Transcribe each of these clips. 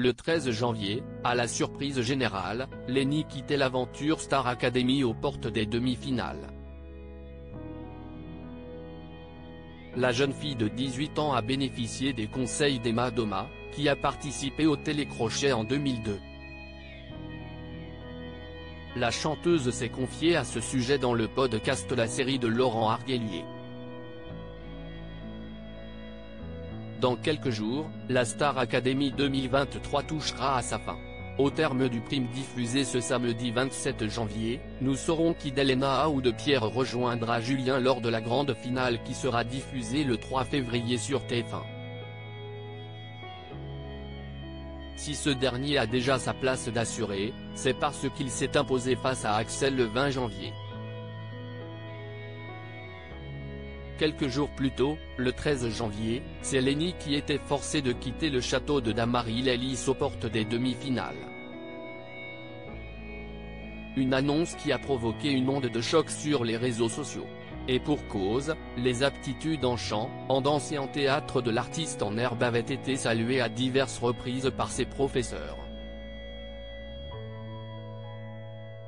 le 13 janvier, à la surprise générale, Lenny quittait l'aventure Star Academy aux portes des demi-finales. La jeune fille de 18 ans a bénéficié des conseils d'Emma Doma, qui a participé au télécrochet en 2002. La chanteuse s'est confiée à ce sujet dans le podcast La série de Laurent Arguelier. Dans quelques jours, la Star Academy 2023 touchera à sa fin. Au terme du prime diffusé ce samedi 27 janvier, nous saurons qui d'Elena ou de Pierre rejoindra Julien lors de la grande finale qui sera diffusée le 3 février sur TF1. Si ce dernier a déjà sa place d'assuré, c'est parce qu'il s'est imposé face à Axel le 20 janvier. Quelques jours plus tôt, le 13 janvier, c'est Lenny qui était forcé de quitter le château de Dammaril-Ellis aux portes des demi-finales. Une annonce qui a provoqué une onde de choc sur les réseaux sociaux. Et pour cause, les aptitudes en chant, en danse et en théâtre de l'artiste en herbe avaient été saluées à diverses reprises par ses professeurs.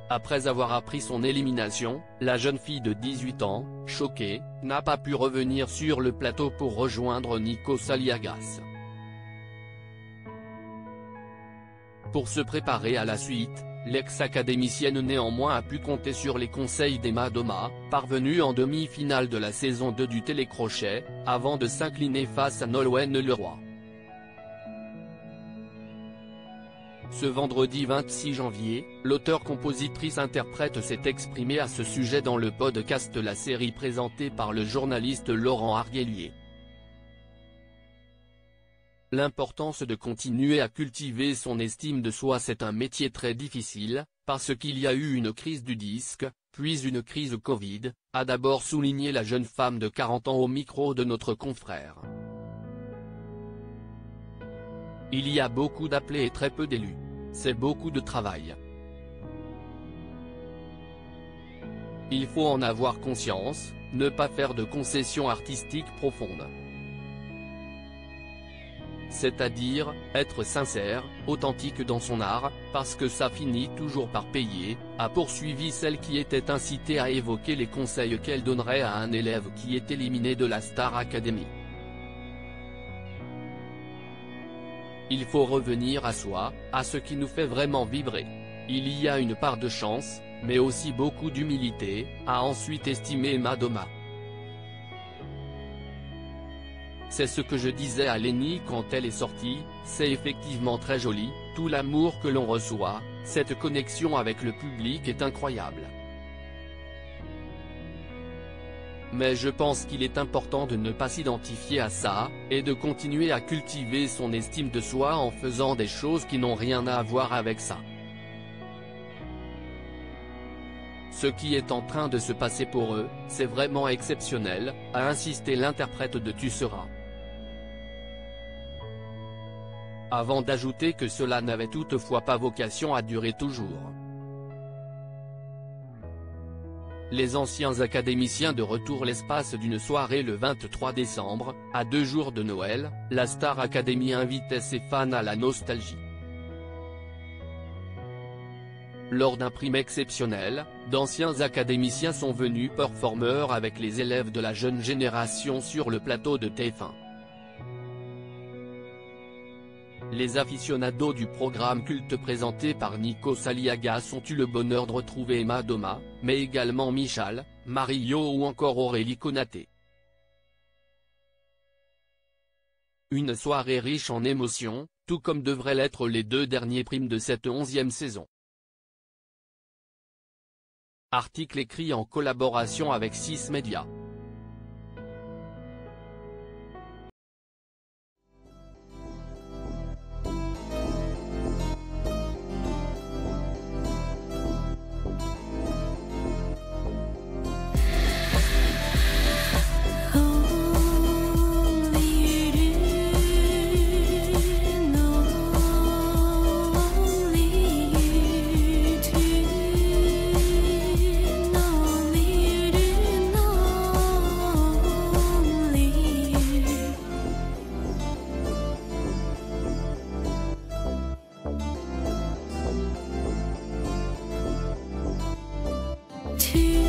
Après avoir appris son élimination, la jeune fille de 18 ans, choquée, n'a pas pu revenir sur le plateau pour rejoindre Nico Saliagas. Pour se préparer à la suite, l'ex-académicienne néanmoins a pu compter sur les conseils d'Emma Doma, parvenue en demi-finale de la saison 2 du télécrochet, avant de s'incliner face à Nolwenn Leroy. Ce vendredi 26 janvier, l'auteure-compositrice-interprète s'est exprimée à ce sujet dans le podcast La série présenté par le journaliste Laurent Arguelier. L'importance de continuer à cultiver son estime de soi. C'est un métier très difficile, parce qu'il y a eu une crise du disque, puis une crise Covid, a d'abord souligné la jeune femme de 40 ans au micro de notre confrère. Il y a beaucoup d'appelés et très peu d'élus. C'est beaucoup de travail. Il faut en avoir conscience, ne pas faire de concessions artistiques profondes. C'est-à-dire, être sincère, authentique dans son art, parce que ça finit toujours par payer, a poursuivi celle qui était incitée à évoquer les conseils qu'elle donnerait à un élève qui est éliminé de la Star Academy. Il faut revenir à soi, à ce qui nous fait vraiment vibrer. Il y a une part de chance, mais aussi beaucoup d'humilité, a ensuite estimé Emma Doma. C'est ce que je disais à Lenny quand elle est sortie, c'est effectivement très joli, tout l'amour que l'on reçoit, cette connexion avec le public est incroyable. Mais je pense qu'il est important de ne pas s'identifier à ça, et de continuer à cultiver son estime de soi en faisant des choses qui n'ont rien à voir avec ça. Ce qui est en train de se passer pour eux, c'est vraiment exceptionnel, a insisté l'interprète de Tu seras. Avant d'ajouter que cela n'avait toutefois pas vocation à durer toujours. Les anciens académiciens de retour l'espace d'une soirée le 23 décembre, à 2 jours de Noël, la Star Academy invitait ses fans à la nostalgie. Lors d'un prime exceptionnel, d'anciens académiciens sont venus performeurs avec les élèves de la jeune génération sur le plateau de TF1. Les aficionados du programme culte présenté par Nico Saliagas ont eu le bonheur de retrouver Emma Doma, mais également Michal, Mario ou encore Aurélie Konaté. Une soirée riche en émotions, tout comme devraient l'être les 2 derniers primes de cette 11e saison. Article écrit en collaboration avec 6 Médias. qui